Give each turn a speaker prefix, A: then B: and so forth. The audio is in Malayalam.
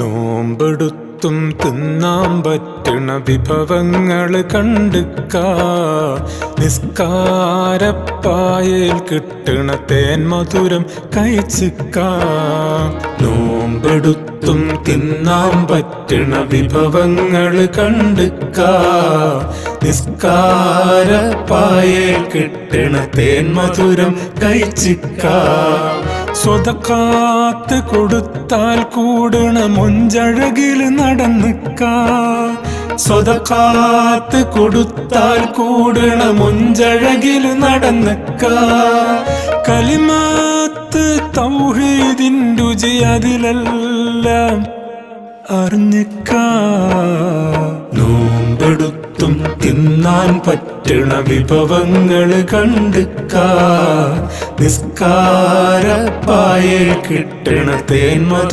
A: നോമ്പെടുത്തും തിന്നാൻ പറ്റണ വിഭവങ്ങൾ കണ്ടുക്കാ. നിസ്കാരപ്പായയിൽ കിട്ടണ തേൻ മധുരം കഴിച്ചിക്കാ. നോമ്പെടുത്തും തിന്നാൻ പറ്റണ വിഭവങ്ങൾ കണ്ടുക്കാ. നിസ്കാരപ്പായയിൽ കിട്ടണ തേൻ മധുരം കഴിച്ചിക്കാ. സ്വതക്കാത്ത് കൊടുത്താൽ കൂടണ മൊഞ്ചഴകിൽ നടന്നിക്കാ. സ്വതക്കാത്ത് കൊടുത്താൽ കൂടണ മൊഞ്ചഴകിൽ നടന്നിക്കാ. കലിമാത്ത് തൗഹീദിൻ രുചി അതിലെല്ലാം അറിഞ്ഞിക്കാ. നോമ്പെടുത്തും തിന്നാൻ പറ്റണ വിഭവങ്ങൾ കണ്ടുക്കാ. നിസ്കാരപ്പായയിൽ കിട്ടണ തേൻ